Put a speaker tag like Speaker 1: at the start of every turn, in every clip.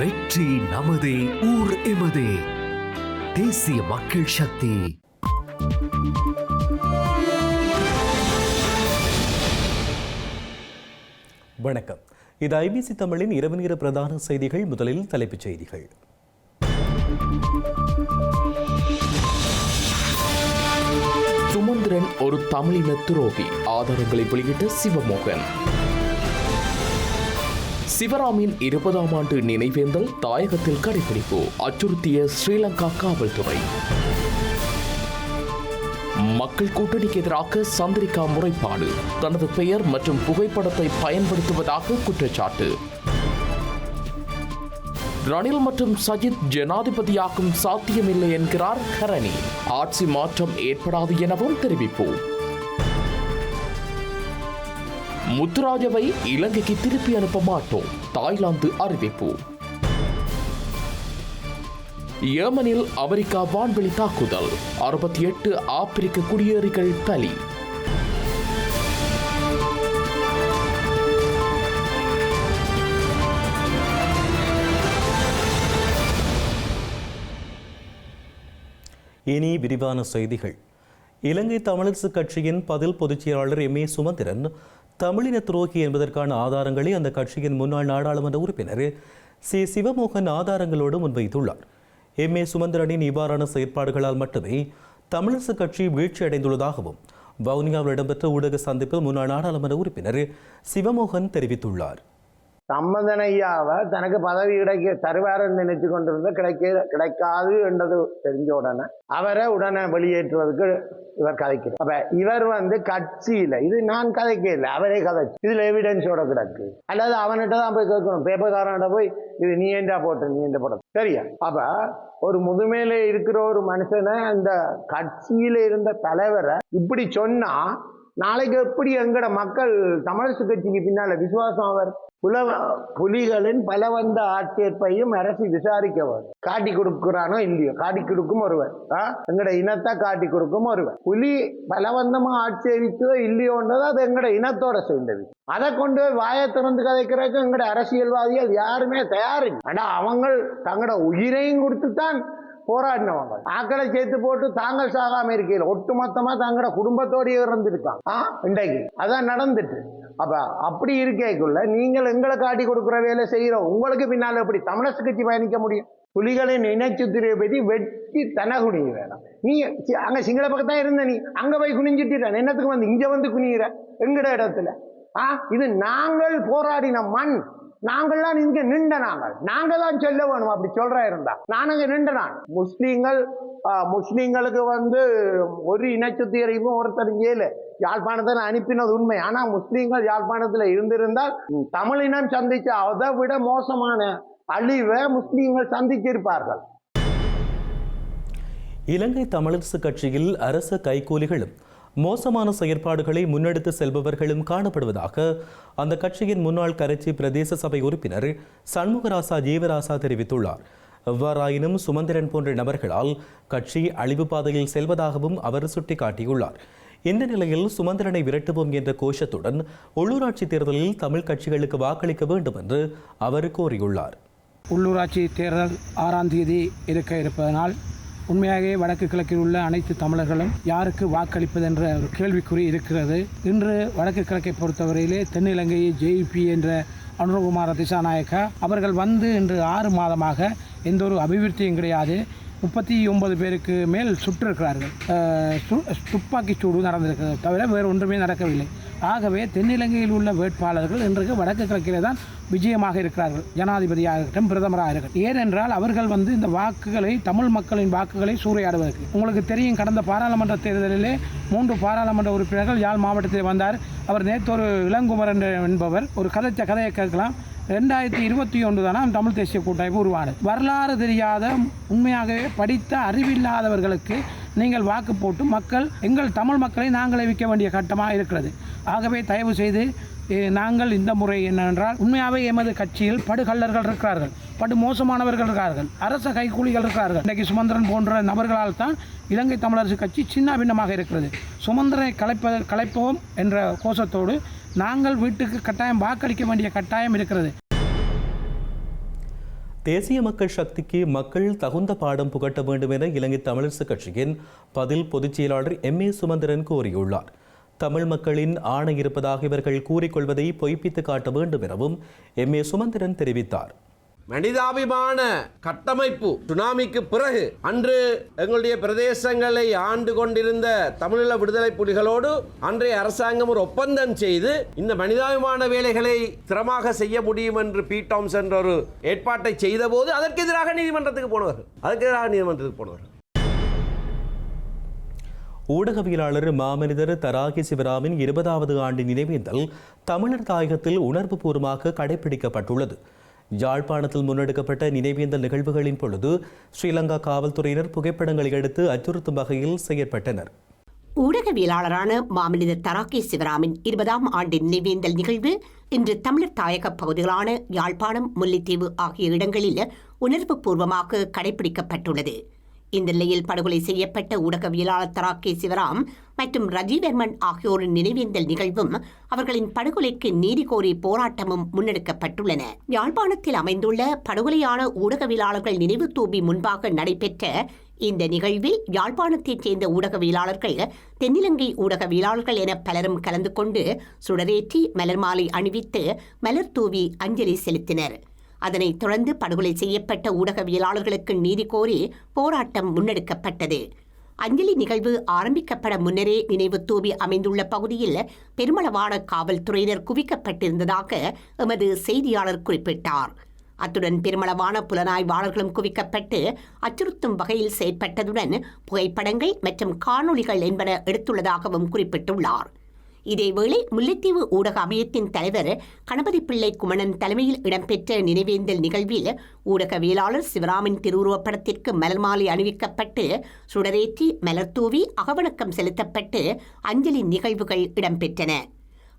Speaker 1: வெற்றி நமதே, ஊர் எமதே. தேசிய மக்கள் சக்தி.
Speaker 2: வணக்கம். இது ஐபிசி தமிழின் இரவு நேர பிரதான செய்திகள். முதலில் தலைப்புச் செய்திகள்.
Speaker 3: சுமந்திரன் ஒரு தமிழின துரோகி, ஆதாரங்களை வெளியிட்ட சிவமோகன். சிவராமின் 20ஆம் ஆண்டு நினைவேந்தல் தாயகத்தில் கடைபிடிப்பு, அச்சுறுத்திய ஸ்ரீலங்கா காவல்துறை. மக்கள் கூட்டணிக்கு எதிராக சந்திரிகா முறைப்பாடு, தனது பெயர் மற்றும் புகைப்படத்தை பயன்படுத்துவதாக குற்றச்சாட்டு. ரணில் மற்றும் சஜித் ஜனாதிபதியாகும் சாத்தியமில்லை என்கிறார் கரணி. ஆட்சி மாற்றம் ஏற்படாது எனவும் தெரிவிப்பு. முத்துராஜவை இலங்கைக்கு திருப்பி அனுப்ப மாட்டோம், தாய்லாந்து அறிவிப்பு. யேமனில் அமெரிக்கா வான்வெளி தாக்குதல், 68 ஆப்பிரிக்க குடியேறிகள் பலி.
Speaker 2: இனி விரிவான செய்திகள். இலங்கை தமிழரசு கட்சியின் பதில் பொதுச் செயலாளர் எம் ஏ சுமந்திரன் தமிழின துரோகி என்பதற்கான ஆதாரங்களை அந்த கட்சியின் முன்னாள் நாடாளுமன்ற உறுப்பினர் சி சிவமோகன் ஆதாரங்களோடு முன்வைத்துள்ளார். எம் ஏ சுமந்திரனின் இவ்வாறான செயற்பாடுகளால் மட்டுமே தமிழரசு கட்சி வீழ்ச்சியடைந்துள்ளதாகவும் வவுனியாவில் இடம்பெற்ற ஊடக சந்திப்பில் முன்னாள் நாடாளுமன்ற உறுப்பினர் சிவமோகன் தெரிவித்துள்ளார்.
Speaker 4: சம்பந்தன் ஐயாவை தனக்கு பதவி தருவாருன்னு நினைச்சு கொண்டிருந்த கிடைக்காது என்றது தெரிஞ்ச உடனே அவரை உடனே வெளியேற்றுவதற்கு இவர் கதைக்கிறார். அப்ப இவர் கட்சியில இது நான் கதைக்க இல்லை, அவரே கதைச்சு இதுல எவிடன்ஸோட கிடக்கு. அல்லது அவன்கிட்ட தான் போய் கேட்கணும், பேப்பர்காரன்கிட்ட போய் இது நீ ஏண்டா போட்ட, நீ எந்த போட்ட, சரியா? அப்ப ஒரு முதுமையில இருக்கிற ஒரு மனுஷனை அந்த கட்சியில இருந்த தலைவரை இப்படி சொன்னா நாளைக்கு எப்படி எங்கட மக்கள் தமிழரசு கட்சிக்கு பின்னால விசுவாசம்? அவர் புலிகளின் பலவந்த ஆட்சேர்ப்பையும் அரசு விசாரிக்க வரும். காட்டி கொடுக்குறானோ இல்லையோ, காட்டி கொடுக்கும் ஒருவர், எங்கட இனத்தை காட்டி கொடுக்கும் ஒருவர். புலி பலவந்தமா ஆட்சேபித்தோ இல்லையோன்றது அது எங்கட இனத்தோட சேர்ந்தது. அதை கொண்டு போய் வாயை திறந்து கதைக்கிறதுக்கு எங்கட அரசியல்வாதிகள் யாருமே தயாரில்லை. ஆனா அவங்க தங்களோட உயிரையும் கொடுத்துத்தான் போராடினவங்க. ஆக்களை சேர்த்து போட்டு தாங்கள் சாகாம இருக்கையில் ஒட்டுமொத்தமா தங்களோட குடும்பத்தோடய இருந்திருக்காங்க. இன்றைக்கு அதான் நடந்துட்டு. அப்ப அப்படி இருக்கைக்குள்ள நீங்கள் எங்களை காட்டி கொடுக்குற வேலை செய்யறோம். உங்களுக்கு பின்னால எப்படி தமிழரசு கட்சி பயணிக்க முடியும்? புலிகளின் இனச்சுத்திரையை பற்றி வெட்டி தனகுனிய வேணும். நீ அங்க சிங்கள பக்கத்தான் இருந்த, நீ அங்க போய் குனிஞ்சிட்டு என்னத்துக்கு இங்க குனிகிற எங்கட இடத்துல? இது நாங்கள் போராடின மண், நாங்கள்லாம் இங்க நின்ற நாங்க தான் சொல்ல வேணும். அப்படி சொல்ற இருந்தா நான் அங்க நின்ற நான். முஸ்லீம்களுக்கு ஒரு இனச்சுத்திகரிப்பும் ஒருத்தர் ஏழு யாழ்ப்பாணத்தை அனுப்பினது உண்மை. ஆனா முஸ்லீம்கள் யாழ்ப்பாணத்துல இருந்திருந்தால் தமிழினம் சந்திச்ச அதை விட மோசமான அழிவை முஸ்லீம்கள் சந்திச்சிருப்பார்கள்.
Speaker 2: இலங்கை தமிழரசு கட்சியில் அரச கைகூலிகளும் மோசமான செயற்பாடுகளை முன்னெடுத்து செல்பவர்களும் காணப்படுவதாக அந்த கட்சியின் முன்னாள் கரைச்சி பிரதேச சபை உறுப்பினர் சண்முகராசா ஜீவராசா தெரிவித்துள்ளார். எவ்வாறாயினும் சுமந்திரன் போன்ற நபர்களால் கட்சி அழிவு பாதையில் செல்வதாகவும் அவர் சுட்டிக்காட்டியுள்ளார். இந்த நிலையில் சுமந்திரனை விரட்டுவோம் என்ற கோஷத்துடன் உள்ளூராட்சி தேர்தலில் தமிழ் கட்சிகளுக்கு வாக்களிக்க வேண்டும் என்று அவர் கோரியுள்ளார்.
Speaker 5: உள்ளூராட்சி தேர்தல் 6ஆம் தேதி இருப்பதனால் உண்மையாகவே வடக்கு கிழக்கில் உள்ள அனைத்து தமிழர்களும் யாருக்கு வாக்களிப்பது என்ற ஒரு கேள்விக்குறி இருக்கிறது. இன்று வடக்கு கிழக்கை பொறுத்தவரையிலே தென்னிலங்கை ஜேபி என்ற அனுரகுமார திசாநாயக்கா அவர்கள் இன்று 6 மாதமாக எந்த ஒரு அபிவிருத்தியும் கிடையாது. 39 பேருக்கு மேல் சுற்றிருக்கிறார்கள். துப்பாக்கி சூடு நடந்திருக்கிறது தவிர வேறு ஒன்றுமே நடக்கவில்லை. ஆகவே தென்னிலங்கையில் உள்ள வேட்பாளர்கள் இன்றைக்கு வடக்கு கிழக்கிலே தான் விஜயமாக இருக்கிறார்கள், ஜனாதிபதியாக இருக்கட்டும் பிரதமராக இருக்கட்டும். ஏனென்றால் அவர்கள் இந்த வாக்குகளை, தமிழ் மக்களின் வாக்குகளை சூறையாடுவதற்கு. உங்களுக்கு தெரியும், கடந்த பாராளுமன்ற தேர்தலிலே 3 பாராளுமன்ற உறுப்பினர்கள் யாழ் மாவட்டத்தில் வந்தார். அவர் நேற்று ஒரு இளங்குமரன் என்பவர் ஒரு கதையை கேட்கலாம். 2021 தானே தமிழ் தேசிய கூட்டமைப்பு உருவானது. வரலாறு தெரியாத, உண்மையாகவே படித்த அறிவில்லாதவர்களுக்கு நீங்கள் வாக்கு போட்டு எங்கள் தமிழ் மக்களை நாங்களே விற்க வேண்டிய கட்டமாக இருக்கிறது. ஆகவே தயவு செய்து நாங்கள் இந்த முறை என்னவென்றால், உண்மையாகவே எமது கட்சியில் படுகள்ளர்கள் இருக்கிறார்கள், படு மோசமானவர்கள் இருக்கிறார்கள், அரச கைக்கூலிகள் இருக்கிறார்கள். இன்றைக்கு சுமந்திரன் போன்ற நபர்களால் தான் இலங்கை தமிழரசு கட்சி சின்ன பின்னமாக இருக்கிறது. சுமந்திரனை கலைப்போம் என்ற கோஷத்தோடு நாங்கள் வீட்டுக்கு கட்டாயம் வாக்களிக்க வேண்டிய கட்டாயம் இருக்கிறது.
Speaker 2: தேசிய மக்கள் சக்திக்கு மக்கள் தகுந்த பாடம் புகட்ட வேண்டும் என இலங்கை தமிழரசுக் கட்சியின் பதில் பொதுச் செயலாளர் எம் ஏ சுமந்திரன் கோரியுள்ளார். தமிழ் மக்களின் ஆணை இருப்பதாக இவர்கள் கூறிக்கொள்வதை பொய்ப்பித்து காட்ட வேண்டும் எனவும் எம் ஏ சுமந்திரன் தெரிவித்தார்.
Speaker 6: மனிதாபிமான கட்டமைப்பு சுனாமிக்கு பிறகு அன்று எங்களுடைய பிரதேசங்களை ஆண்டு கொண்டிருந்த தமிழீழ விடுதலை புலிகளோடு அன்றைய அரசாங்கம் ஒரு ஒப்பந்தம் செய்து இந்த மனிதாபிமான வேலைகளை திறமாக செய்ய முடியும் என்று பீட்டாம்ஸ் என்ற ஒரு ஏற்பாட்டை செய்த போது அதற்கு எதிராக நீதிமன்றத்துக்கு போனவர்.
Speaker 2: ஊடகவியலாளர் மாமனிதர் தராகி சிவராமின் 20வது ஆண்டு நினைவேந்தல் தமிழர் தாயகத்தில் உணர்வுபூர்வமாக கடைபிடிக்கப்பட்டுள்ளது. யாழ்ப்பாணத்தில் முன்னெடுக்கப்பட்ட நினைவேந்தல் நிகழ்வுகளின் பொழுது ஸ்ரீலங்கா காவல்துறையினர் புகைப்படங்களை எடுத்து அச்சுறுத்தும் வகையில் செயற்பட்டனர்.
Speaker 7: ஊடகவியலாளரான மாமனிதர் தராகி சிவராமின் 20ஆம் ஆண்டு நினைவேந்தல் நிகழ்வு இன்று தமிழர் தாயக பகுதிகளான யாழ்ப்பாணம், முல்லைத்தீவு ஆகிய இடங்களில் உணர்வுபூர்வமாக கடைபிடிக்கப்பட்டுள்ளது. இந்த நிலையில் படுகொலை செய்யப்பட்ட ஊடகவியலாளர் தராகி சிவராம் மற்றும் ரஜிவர்மன் ஆகியோரின் நினைவேந்தல் நிகழ்வும் அவர்களின் படுகொலைக்கு நீதி கோரி போராட்டமும் முன்னெடுக்கப்பட்டுள்ளன. யாழ்ப்பாணத்தில் அமைந்துள்ள படுகொலையான ஊடகவியலாளர்கள் நினைவு தூபி முன்பாக நடைபெற்ற இந்த நிகழ்வில் யாழ்ப்பாணத்தைச் சேர்ந்த ஊடகவியலாளர்கள், தென்னிலங்கை ஊடகவியலாளர்கள் என பலரும் கலந்து கொண்டு சுடரேற்றி மலர் மாலை அணிவித்து மலர் தூவி அஞ்சலி செலுத்தினர். அதனைத் தொடர்ந்து படுகொலை செய்யப்பட்ட ஊடகவியலாளர்களுக்கு நீதி கோரி போராட்டம் முன்னெடுக்கப்பட்டது. அஞ்சலி நிகழ்வு ஆரம்பிக்கப்பட முன்னரே நினைவு தூவி அமைந்துள்ள பகுதியில் பெருமளவான காவல்துறையினர் குவிக்கப்பட்டிருந்ததாக எமது செய்தியாளர் குறிப்பிட்டார். அத்துடன் பெருமளவான புலனாய்வாளர்களும் குவிக்கப்பட்டு அச்சுறுத்தும் வகையில் செயற்பட்டதுடன் புகைப்படங்கள் மற்றும் காணொளிகள் என்பன எடுத்துள்ளதாகவும் குறிப்பிட்டுள்ளார். இதேவேளை முல்லைத்தீவு ஊடக அமையத்தின் தலைவர் கணபதி பிள்ளை குமணன் தலைமையில் இடம்பெற்ற நினைவேந்தல் நிகழ்வில் ஊடகவியலாளர் சிவராமின் திருவுருவப்படத்திற்கு மலர் மாலை அணிவிக்கப்பட்டு சுடரேற்றி மலர் தூவி அகவணக்கம் செலுத்தப்பட்டு அஞ்சலி நிகழ்வுகள் இடம்பெற்றன.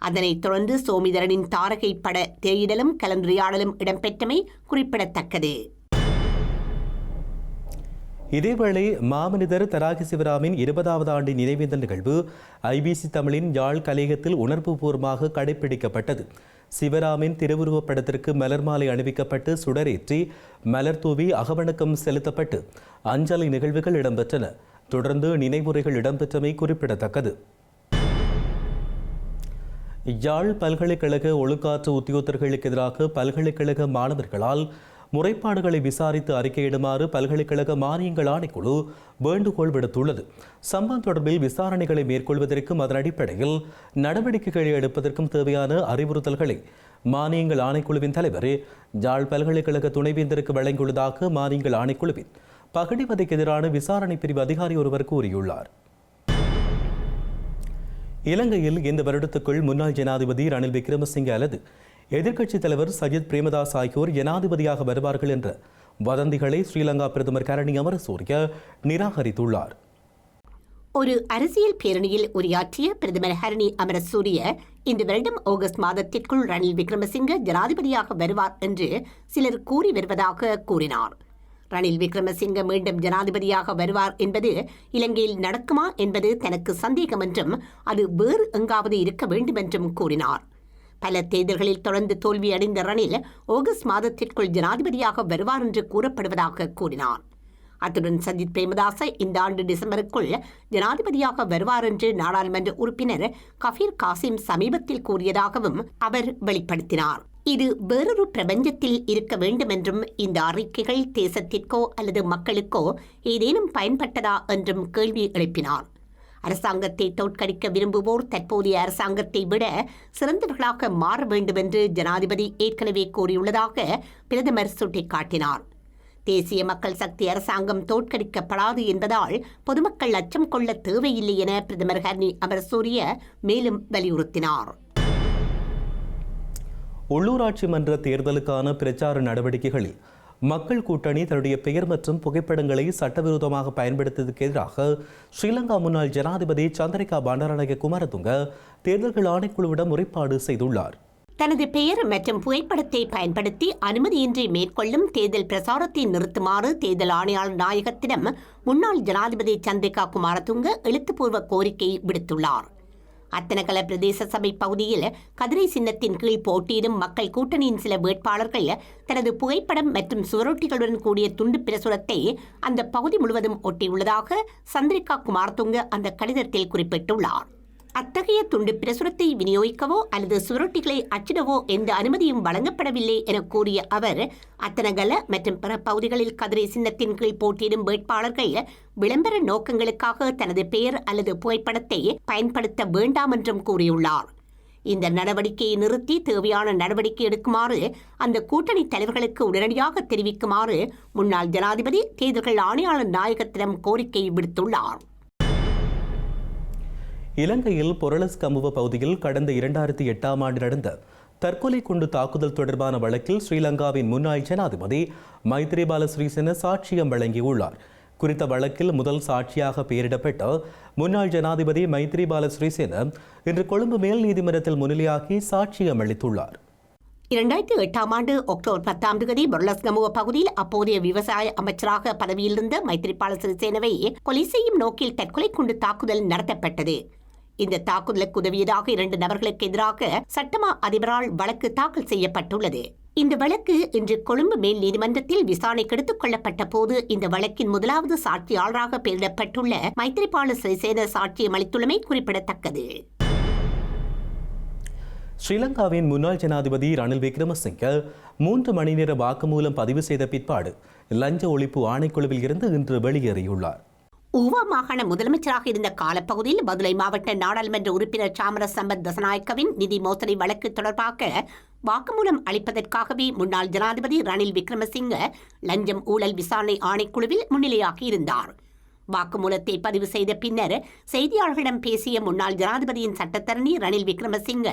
Speaker 7: அதனைத் தொடர்ந்து சோமிதரனின் தாரகை பட திரையிடலும் கலந்துரையாடலும் இடம்பெற்றமை குறிப்பிடத்தக்கது.
Speaker 2: இதேவேளை மாமனிதர் தராகி சிவராமின் 20வது ஆண்டு நினைவேந்தல் நிகழ்வு ஐபிசி தமிழின் யாழ் கலையகத்தில் உணர்வுபூர்வமாக கடைபிடிக்கப்பட்டது. சிவராமின் திருவுருவப் படத்திற்கு மலர் மாலை அணிவிக்கப்பட்டு சுடரேற்றி மலர் தூவி அகவணக்கம் செலுத்தப்பட்டு அஞ்சலி நிகழ்வுகள் இடம்பெற்றன. தொடர்ந்து நினைவுரைகள் இடம்பெற்றமை குறிப்பிடத்தக்கது. யாழ் பல்கலைக்கழக ஒழுக்காற்று உத்தியோகத்தர்களுக்கு எதிராக பல்கலைக்கழக மாணவர்களால் முறைப்பாடுகளை விசாரித்து அறிக்கையிடுமாறு பல்கலைக்கழக மானியங்கள் ஆணைக்குழு வேண்டுகோள் விடுத்துள்ளது. சம்பவம் தொடர்பில் விசாரணைகளை மேற்கொள்வதற்கும் அதன் அடிப்படையில் நடவடிக்கைகளை எடுப்பதற்கும் தேவையான அறிவுறுத்தல்களை மானியங்கள் ஆணைக்குழுவின் தலைவர் யாழ் பல்கலைக்கழக துணைவேந்தருக்கு வழங்கியுள்ளதாக மானியங்கள் ஆணைக்குழுவின் பகடிவதைக்கு எதிரான விசாரணை பிரிவு அதிகாரி ஒருவர் கூறியுள்ளார். இலங்கையில் இந்த வருடத்துக்குள் முன்னாள் ஜனாதிபதி ரணில் விக்ரமசிங்கே அல்லது எதிர்க்கட்சித் தலைவர் சஜித் பிரேமதாஸ் ஆகியோர் ஜனாதிபதியாக வருவார்கள் என்ற வதந்திகளை ஸ்ரீலங்கா பிரதமர் கரணி அமரசூரிய நிராகரித்துள்ளார்.
Speaker 7: ஒரு அரசியல் பேரணியில் உரையாற்றிய பிரதமர் ஹரணி அமரசூரிய இந்த வருடம் ஆகஸ்ட் மாதத்திற்குள் ரணில் விக்ரமசிங்கே ஜனாதிபதியாக வருவார் என்று சிலர் கூறி வருவதாக கூறினார். ரணில் விக்ரமசிங்கே மீண்டும் ஜனாதிபதியாக வருவார் என்பது இலங்கையில் நடக்குமா என்பது தனக்கு சந்தேகம் என்றும் அது வேறு எங்காவது இருக்க வேண்டும் என்றும் கூறினார். பல தேர்தல்களில் தொடர்ந்து தோல்வியடைந்த ரணில் ஆகஸ்ட் மாதத்திற்குள் ஜனாதிபதியாக வருவார் என்று கூறப்படுவதாக கூறினார். அத்துடன் சஜித் பிரேமதாச இந்த ஆண்டு டிசம்பருக்குள் ஜனாதிபதியாக வருவார் என்று நாடாளுமன்ற உறுப்பினர் கஃபீர் காசிம் சமீபத்தில் கூறியதாகவும் அவர் வெளிப்படுத்தினார். இது வேறொரு பிரபஞ்சத்தில் இருக்க வேண்டும் என்றும் இந்த அறிக்கைகள் தேசத்திற்கோ அல்லது மக்களுக்கோ ஏதேனும் பயன்பட்டதா என்றும் கேள்வி எழுப்பினார். அரசாங்கத்தை தோற்கடிக்க விரும்புவோர் தற்போதைய அரசாங்கத்தை விட சிறந்தவர்களாக மாற வேண்டும் என்று ஜனாதிபதி ஏற்கனவே கூறியுள்ளதாக பிரதமர் சுட்டிக்காட்டினார். தேசிய மக்கள் சக்தி அரசாங்கம் தோற்கடிக்கப்படாது என்பதால் பொதுமக்கள் அச்சம் கொள்ள தேவையில்லை என பிரதமர் ஹரணி அமரசூரிய மேலும் வலியுறுத்தினார்.
Speaker 2: உள்ளூராட்சி மன்ற தேர்தலுக்கான பிரச்சார நடவடிக்கைகளில் மக்கள் கூட்டணி தன்னுடைய பெயர் மற்றும் புகைப்படங்களை சட்டவிரோதமாக பயன்படுத்தியதற்கு எதிராக ஸ்ரீலங்கா முன்னாள் ஜனாதிபதி சந்திரிகா பண்டாரநாயக்க குமாரதுங்க தேர்தல்கள் ஆணைக்குழுவிடம் முறைப்பாடு செய்துள்ளார்.
Speaker 7: தனது பெயர் மற்றும் புகைப்படத்தை பயன்படுத்தி அனுமதியின்றி மேற்கொள்ளும் தேர்தல் பிரசாரத்தை நிறுத்துமாறு தேர்தல் ஆணையாளர் நாயகத்திடம் முன்னாள் ஜனாதிபதி சந்திரிகா குமாரதுங்க எழுத்துப்பூர்வ கோரிக்கை விடுத்துள்ளார். அத்தனகல பிரதேச சபை பகுதியில் கதிரை சின்னத்தின் கீழ் போட்டியிடும் மக்கள் கூட்டணியின் சில வேட்பாளர்கள் தனது புகைப்படம் மற்றும் சுவரொட்டிகளுடன் கூடிய துண்டு பிரசுரத்தை அந்த பகுதி முழுவதும் ஒட்டியுள்ளதாக சந்திரிகா குமாரதுங்க அந்த கடிதத்தில் குறிப்பிட்டுள்ளார். அத்தகைய துண்டு பிரசுரத்தை விநியோகிக்கவோ அல்லது சுவரொட்டிகளை அச்சிடவோ எந்த அனுமதியும் வழங்கப்படவில்லை என கூறிய அவர், அத்தனகல மற்றும் பிற பகுதிகளில் கதிரை சின்னத்தின் கீழ் போட்டியிடும் வேட்பாளர்கள் விளம்பர நோக்கங்களுக்காக தனது பெயர் அல்லது புகைப்படத்தை பயன்படுத்த வேண்டாம் என்றும் கூறியுள்ளார். இந்த நடவடிக்கையை நிறுத்தி தேவையான நடவடிக்கை எடுக்குமாறு அந்த கூட்டணி தலைவர்களுக்கு உடனடியாக தெரிவிக்குமாறு முன்னாள் ஜனாதிபதி தேர்தல்கள் ஆணையாளர் நாயகத்திடம் கோரிக்கை விடுத்துள்ளார்.
Speaker 2: இலங்கையில் பொரளஸ் கமுவ பகுதியில் கடந்த 2008ஆம் ஆண்டு நடந்த தற்கொலை குண்டு தாக்குதல் தொடர்பான வழக்கில் ஸ்ரீலங்காவின் முன்னாள் ஜனாதிபதி மைத்ரிபால சிறிசேன சாட்சியம் வழங்கியுள்ளார். குறித்த வழக்கில் முதல் சாட்சியாக பெயரிடப்பட்ட முன்னாள் ஜனாதிபதி மைத்ரிபால சிறிசேன இன்று கொழும்பு மேல் நீதிமன்றத்தில் முன்னிலையாகி சாட்சியம் அளித்துள்ளார்.
Speaker 7: 2008ஆம் ஆண்டு அக்டோபர் 10ஆம் தேதி பொரளஸ் கமுவ பகுதியில் அப்போதைய விவசாய அமைச்சராக பதவியில் இருந்த மைத்ரிபால சிறிசேனவை கொலை செய்யும் நோக்கில் தற்கொலை குண்டு தாக்குதல் நடத்தப்பட்டது. இந்த தாக்குதலுக்கு உதவியதாக 2 நபர்களுக்கு எதிராக சட்டமா அதிபரால் வழக்கு தாக்கல் செய்யப்பட்டுள்ளது. இந்த வழக்கு இன்று கொழும்பு மேல் நீதிமன்றத்தில் விசாரணைக்கு எடுத்துக் கொள்ளப்பட்ட போது இந்த வழக்கின் முதலாவது சாட்சியாளராக பெயரிடப்பட்டுள்ள மைத்ரிபால சிறிசேன சாட்சியம் அளித்துள்ளமை குறிப்பிடத்தக்கது.
Speaker 2: ஸ்ரீலங்காவின் முன்னாள் ஜனாதிபதி ரணில் விக்ரமசிங்க 3 மணி நேர வாக்குமூலம் பதிவு செய்த பிற்பாடு லஞ்ச ஒழிப்பு ஆணைக்குழுவில் இருந்து இன்று வெளியேறியுள்ளார்.
Speaker 7: ஊவா மாகாண முதலமைச்சராக இருந்த காலப்பகுதியில் பதுளை மாவட்ட நாடாளுமன்ற உறுப்பினர் சாமர சம்பத் தசநாயக்கவின் நிதி மோசடி வழக்கு தொடர்பாக வாக்குமூலம் அளிப்பதற்காகவே முன்னாள் ஜனாதிபதி ரணில் விக்ரமசிங்க லஞ்சம் ஊழல் விசாரணை ஆணைக்குழுவில் முன்னிலையாகி இருந்தார். வாக்குமூலத்தை பதிவு செய்த பின்னர் செய்தியாளர்களிடம் பேசிய முன்னாள் ஜனாதிபதியின் சட்டத்தரணி ரணில் விக்ரமசிங்க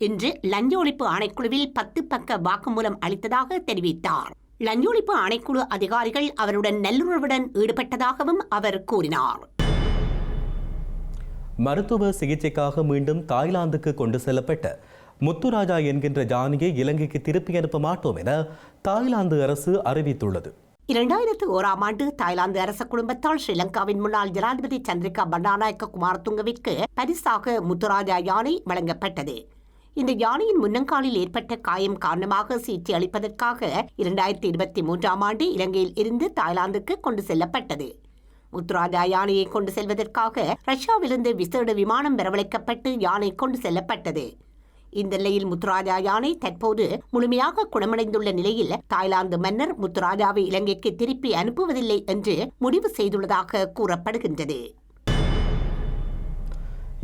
Speaker 7: இன்று லஞ்ச ஒழிப்பு ஆணைக்குழுவில் 10 பக்க வாக்குமூலம் அளித்ததாக தெரிவித்தார். லஞ்ச ஒழிப்பு ஆணைக்குழு அதிகாரிகள் அவருடன் நல்லுறவுடன் ஈடுபட்டதாகவும் அவர் கூறினார்.
Speaker 2: மருத்துவ சிகிச்சைக்காக மீண்டும் தாய்லாந்துக்கு கொண்டு செல்லப்பட்ட முத்துராஜா என்கின்ற ஜானியை இலங்கைக்கு திருப்பி அனுப்ப மாட்டோம் என தாய்லாந்து அரசு அறிவித்துள்ளது.
Speaker 7: 2001ஆம் ஆண்டு தாய்லாந்து அரச குடும்பத்தால் ஸ்ரீலங்காவின் முன்னாள் ஜனாதிபதி சந்திரிகா பண்டாரநாயக்க குமாரதுங்கவிற்கு பரிசாக முத்துராஜா யானை வழங்கப்பட்டது. இந்த யானையின் முன்னங்காலில் ஏற்பட்ட காயம் காரணமாக சிகிச்சை அளிப்பதற்காக 2023ஆம் ஆண்டு இலங்கையில் இருந்து தாய்லாந்துக்கு கொண்டு செல்லப்பட்டது. முத்துராஜா யானையை கொண்டு செல்வதற்காக ரஷ்யாவிலிருந்து விசேட விமானம் வரவழைக்கப்பட்டு யானை கொண்டு செல்லப்பட்டது. இந்த நிலையில் முத்துராஜா யானை தற்போது முழுமையாக குணமடைந்துள்ள நிலையில் தாய்லாந்து மன்னர் முத்துராஜாவை இலங்கைக்கு திருப்பி அனுப்புவதில்லை என்று முடிவு செய்துள்ளதாக கூறப்படுகின்றது.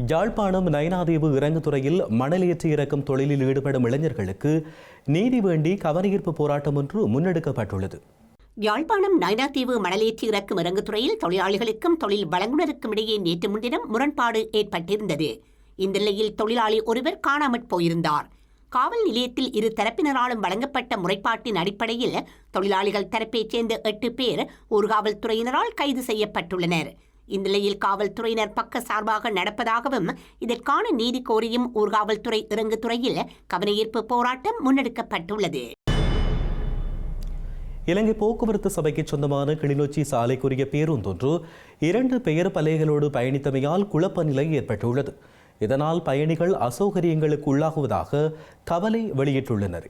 Speaker 2: யாழ்ப்பாணம் நயனாதீவு இறங்குதுறையில் மணலேற்றி இறக்கும் தொழிலில் ஈடுபடும் இளைஞர்களுக்கு நீதி வேண்டி கவனஈர்ப்பு போராட்டம் ஒன்று முன்னெடுக்கப்பட்டுள்ளது.
Speaker 7: யாழ்ப்பாணம் நயனாதீவு மணலேற்றி இறக்கும் இறங்குதுறையில் தொழிலாளிகளுக்கும் தொழில் வழங்குனருக்கும் இடையே நேற்று முன்தினம் முரண்பாடு ஏற்பட்டிருந்தது. இந்த நிலையில் தொழிலாளி ஒருவர் காணாமற் போயிருந்தார். காவல் நிலையத்தில் இரு தரப்பினராலும் வழங்கப்பட்ட முறைப்பாட்டின் அடிப்படையில் தொழிலாளிகள் தரப்பைச் சேர்ந்த 8 பேர் ஊர்காவல்துறையினரால் கைது செய்யப்பட்டுள்ளனர். இந்நிலையில் காவல்துறையினர் பக்க சார்பாக நடப்பதாகவும் இதற்கான நீதி கோரியும் ஊர்காவல்துறை இறங்குதுறையில் கவனஈர்ப்பு போராட்டம் முன்னெடுக்கப்பட்டுள்ளது.
Speaker 2: இலங்கை போக்குவரத்து சபைக்கு சொந்தமான கிளிநொச்சி சாலைக்குரிய பேருந்தொன்று 2 பெயர் பலகைகளோடு பயணித்தமையால் குழப்ப நிலை ஏற்பட்டுள்ளது. இதனால் பயணிகள் அசௌகரியங்களுக்கு உள்ளாகுவதாக கவலை வெளியிட்டுள்ளனர்.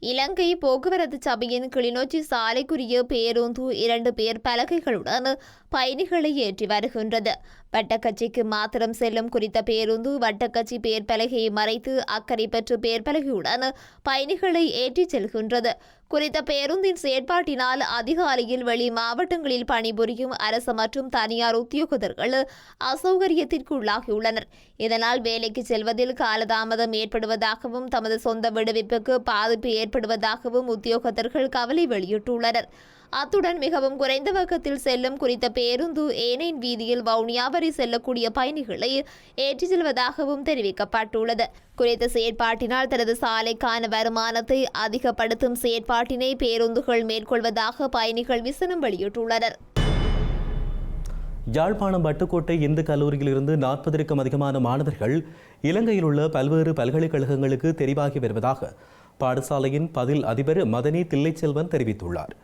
Speaker 8: இலங்கை போக்குவரத்து சபையின் கிளிநொச்சி சாலைக்குரிய பேருந்து 2 பேர் பலகைகளுடன் பயணிகளை ஏற்றி வருகின்றது. வட்டக்கச்சிக்கு மாத்திரம் செல்லும் குறித்த பேருந்து வட்டக்கச்சி பேர் பலகையை மறைத்து அக்கறை பெற்று பேர் பலகையுடன் பயணிகளை ஏற்றிச் செல்கின்றது. குறித்த பேருந்தின் செயற்பாட்டினால் அதிகாலையில் வெளி மாவட்டங்களில் பணிபுரியும் அரசு மற்றும் தனியார் உத்தியோகத்தர்கள் அசௌகரியத்திற்கு உள்ளாகியுள்ளனர். இதனால் வேலைக்கு செல்வதில் காலதாமதம் ஏற்படுவதாகவும் தமது சொந்த விடுவிப்புக்கு பாதிப்பு ஏற்படுவதாகவும் உத்தியோகத்தர்கள் கவலை வெளியிட்டுள்ளனர். அத்துடன் மிகவும் குறைந்த வேகத்தில் செல்லும் குறித்த பேருந்து ஏனைன் வீதியில் வவுனியா வரை செல்லக்கூடிய பயணிகளை ஏற்றிச் செல்வதாகவும் தெரிவிக்கப்பட்டுள்ளது. குறித்த செயற்பாட்டினால் தனது சாலைக்கான வருமானத்தை அதிகப்படுத்தும் செயற்பாட்டினை பேருந்துகள் மேற்கொள்வதாக பயணிகள் விசனம் வெளியிட்டுள்ளனர்.
Speaker 2: யாழ்ப்பாணம் வட்டுக்கோட்டை இந்து கல்லூரியிலிருந்து 40க்கும் அதிகமான மாணவர்கள் இலங்கையில் உள்ள பல்வேறு பல்கலைக்கழகங்களுக்கு தெரிவாகி வருவதாக பாடசாலையின் பதில் அதிபர் மதனி தில்லைச்செல்வன் தெரிவித்துள்ளார்.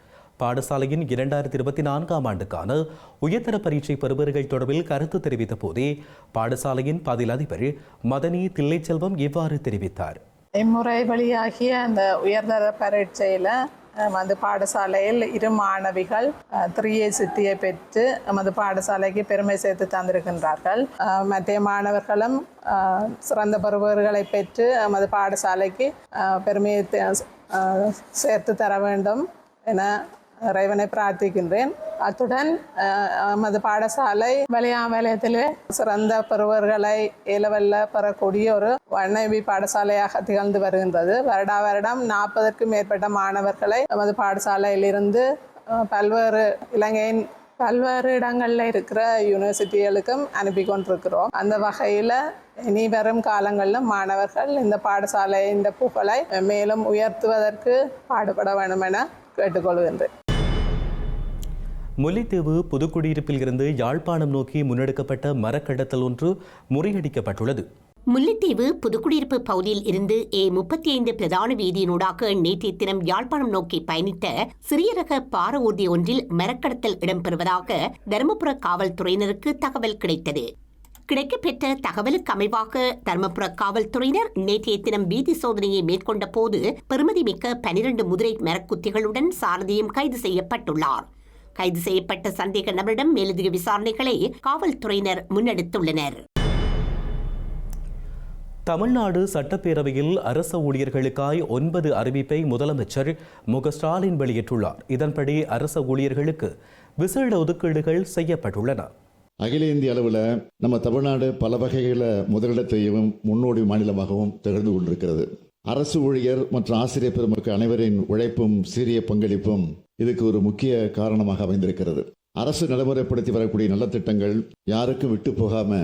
Speaker 2: பாடசாலையின் 2024ஆம் ஆண்டுக்கான உயர்தர பரீட்சை பெறுபவர்கள் தொடர்பில் கருத்து தெரிவித்த போதே பாடசாலையின் பதில் அதிபர் மதனி தில்லைச்செல்வம் இவ்வாறு தெரிவித்தார்.
Speaker 9: இம்முறை வெளியாகிய அந்த உயர்தர பரீட்சையில் நமது பாடசாலையில் 2 மாணவிகள் 3A சித்தியை பெற்று நமது பாடசாலைக்கு பெருமை சேர்த்து தந்திருக்கின்றார்கள். மற்ற மாணவர்களும் சிறந்த பெறுபவர்களை பெற்று நமது பாடசாலைக்கு பெருமையை சேர்த்து தர வேண்டும் என இறைவனை பிரார்த்திக்கின்றேன். அத்துடன் நமது பாடசாலை வலயத்தில் சிறந்த பெறுபவர்களை ஏலவல்ல பெறக்கூடிய ஒரு வண்ணவி பாடசாலையாக திகழ்ந்து வருகின்றது. வருடம் 40க்கும் மேற்பட்ட மாணவர்களை நமது பாடசாலையிலிருந்து இலங்கையின் பல்வேறு இடங்களில் இருக்கிற யூனிவர்சிட்டிகளுக்கும் அனுப்பி கொண்டிருக்கிறோம். அந்த வகையில் இனி வரும் காலங்களிலும் மாணவர்கள் இந்த பாடசாலையின் புகழை மேலும் உயர்த்துவதற்கு பாடுபட வேண்டும் என கேட்டுக்கொள்கின்றேன்.
Speaker 2: முல்லைத்தீவு புதுக்குடியிருப்பில் இருந்து யாழ்ப்பாணம் நோக்கி முன்னெடுக்கப்பட்ட மரக்கடத்தல் ஒன்று முறியடிக்கப்பட்டுள்ளது.
Speaker 7: முல்லைத்தீவு புதுக்குடியிருப்பு பகுதியில் இருந்து A35 பிரதான வீதியினூடாக நேற்றைய தினம் யாழ்ப்பாணம் நோக்கி பயணித்த சிறிய ரக பார ஊர்தி ஒன்றில் மரக்கடத்தல் இடம்பெறுவதாக தருமபுர காவல்துறையினருக்கு தகவல் கிடைத்தது. கிடைக்கப்பெற்ற தகவலுக்கு அமைவாக தருமபுர காவல்துறையினர் நேற்றைய தினம் வீதி சோதனையை மேற்கொண்ட போது பெறுமதிமிக்க 12 முதிரை மரக்குத்திகளுடன் சாரதியும் கைது செய்யப்பட்டுள்ளார். கைது செய்யப்பட்ட சந்தேக நபரிடம் மேலதிக விசாரணைகளை காவல்துறையினர் முன்னெடுத்துள்ளனர்.
Speaker 2: தமிழ்நாடு சட்டப்பேரவையில் அரச ஊழியர்களுக்காய் 9 அறிவிப்பை முதலமைச்சர் மு.க. ஸ்டாலின் வெளியிட்டுள்ளார். இதன்படி அரச ஊழியர்களுக்கு விசேட ஒதுக்கீடுகள் செய்யப்பட்டுள்ளன.
Speaker 10: அகில இந்திய அளவில் நம்ம தமிழ்நாடு பல வகைகளில் முதலிடத்தையும் முன்னோடி மாநிலமாகவும் திகழ்ந்து கொண்டிருக்கிறது. அரசு ஊழியர் மற்றும் ஆசிரியர் பெருமக்கள் அனைவரின் உழைப்பும் சீரிய பங்களிப்பும் இதுக்கு ஒரு முக்கிய காரணமாக அமைந்திருக்கிறது. அரசு நடைமுறைப்படுத்தி வரக்கூடிய நல்ல திட்டங்கள் யாருக்கும் விட்டு போகாம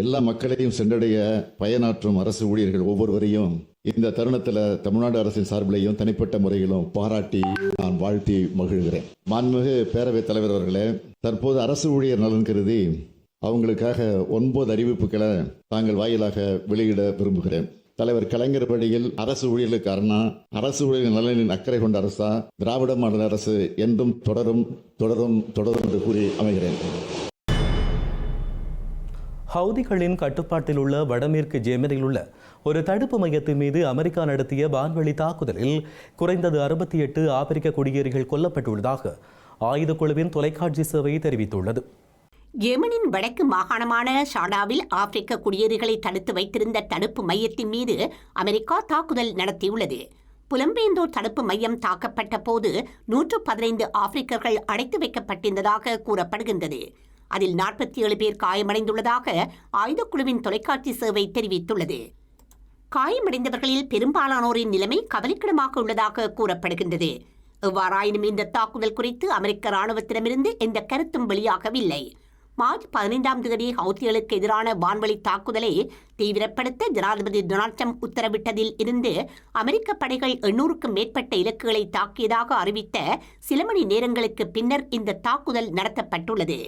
Speaker 10: எல்லா மக்களையும் சென்றடைய பயனாற்றும் அரசு ஊழியர்கள் ஒவ்வொருவரையும் இந்த தருணத்தில் தமிழ்நாடு அரசின் சார்பிலையும் தனிப்பட்ட முறையிலும் பாராட்டி நான் வாழ்த்தி மகிழ்கிறேன். மாண்புமிகு பேரவைத் தலைவர் அவர்களே, தற்போது அரசு ஊழியர் நலன் கருதி அவங்களுக்காக 9 அறிவிப்புகளை தாங்கள் வாயிலாக வெளியிட விரும்புகிறேன். தலைவர் கலைஞர் பள்ளியில் அரசு ஊழியர்களுக்கு அரணா, அரசு ஊழியர்கள் நலனின் அக்கறை கொண்ட அரசா திராவிட மாடல் அரசு என்றும் தொடரும் தொடரும் தொடரும் என்று கூறி அமைகிறேன்.
Speaker 2: ஹவுதிகளின் கட்டுப்பாட்டில் உள்ள வடமேற்கு ஜேமனில் உள்ள ஒரு தடுப்பு மையத்தின் மீது அமெரிக்கா நடத்திய வான்வழி தாக்குதலில் குறைந்தது 68 ஆப்பிரிக்க குடியேறிகள் கொல்லப்பட்டுள்ளதாக ஆயுத குழுவின் தொலைக்காட்சி சேவை தெரிவித்துள்ளது.
Speaker 7: யெமனின் வடக்கு மாகாணமான ஷாடாவில் ஆப்பிரிக்க குடியேறிகளை தடுத்து வைத்திருந்த தடுப்பு மையத்தின் மீது அமெரிக்கா தாக்குதல் நடத்தியுள்ளது. புலம்பெயர்ந்தோர் தடுப்பு மையம் தாக்கப்பட்ட போது 115 ஆப்பிரிக்கர்கள் அடைத்து வைக்கப்பட்டிருந்ததாக கூறப்படுகின்றது. அதில் 47 பேர் காயமடைந்துள்ளதாக ஆயுதக்குழுவின் தொலைக்காட்சி சேவை தெரிவித்துள்ளது. காயமடைந்தவர்களில் பெரும்பாலானோரின் நிலைமை கவலைக்கிடமாக உள்ளதாக கூறப்படுகின்றது. எவ்வாறாயினும் இந்த தாக்குதல் குறித்து அமெரிக்க ராணுவத்திடமிருந்து எந்த கருத்தும் வெளியாகவில்லை. மார்ச் 15ஆம் தேதி ஹவுதிகளுக்கு எதிரான வான்வழி தாக்குதலை தீவிரப்படுத்த ஜனாதிபதி டொனால்ட் ட்ரம்ப் உத்தரவிட்டதில் இருந்து அமெரிக்க படைகள் 800க்கும் மேற்பட்ட இலக்குகளை தாக்கியதாக அறிவித்த சில மணி நேரங்களுக்கு பின்னர் இந்த தாக்குதல் நடத்தப்பட்டுள்ளது.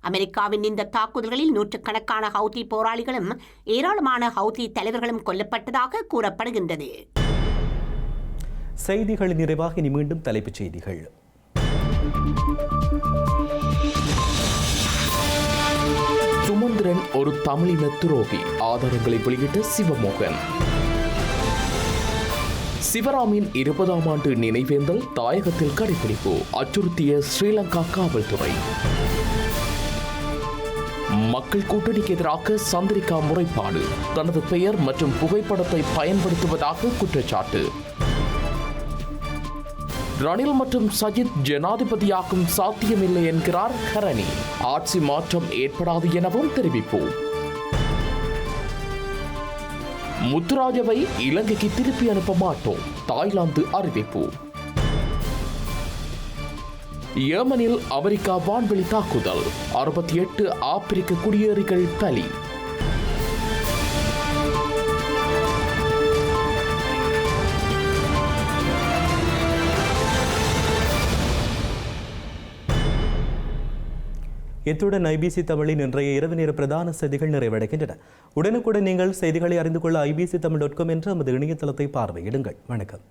Speaker 7: அமெரிக்காவின் இந்த தாக்குதல்களில் 100கணக்கான ஹவுதி போராளிகளும் ஏராளமான ஹவுதி தலைவர்களும் கொல்லப்பட்டதாக கூறப்படுகின்றது.
Speaker 2: செய்திகளின் நிறைவாக இனி மீண்டும் தலைப்புச் செய்திகள்.
Speaker 3: சுமந்திரன் ஒரு தமிழின துரோகி, ஆதாரங்களை வெளியிட்ட சிவமோகன். சிவராமின் 20ஆம் ஆண்டு நினைவேந்தல் தாயகத்தில் கடைபிடிப்பு, அச்சுறுத்திய ஸ்ரீலங்கா காவல்துறை. மக்கள் கூட்டணிக்கு எதிராக சந்திரிகா முறைப்பாடு, தனது பெயர் மற்றும் புகைப்படத்தை பயன்படுத்துவதாக குற்றச்சாட்டு. ரணில் மற்றும் சஜித் ஜனாதிபதியாகும் சாத்தியமில்லை என்கிறார் கரணி. ஆட்சி மாற்றம் ஏற்படாது எனவும் தெரிவிப்பு. முத்துராஜவை இலங்கைக்கு திருப்பி அனுப்ப மாட்டோம், தாய்லாந்து அறிவிப்பு. யேமனில் அமெரிக்கா வான்வெளி தாக்குதல், 68 ஆப்பிரிக்க குடியேறிகள் பலி.
Speaker 2: இத்துடன் ஐபிசி தமிழின் இன்றைய இரவு நேர பிரதான செய்திகள் நிறைவடைகின்றன. உடனுக்குடன் நீங்கள் செய்திகளை அறிந்து கொள்ள ibc.com என்ற நமது இணையதளத்தை பார்வையிடுங்கள். வணக்கம்.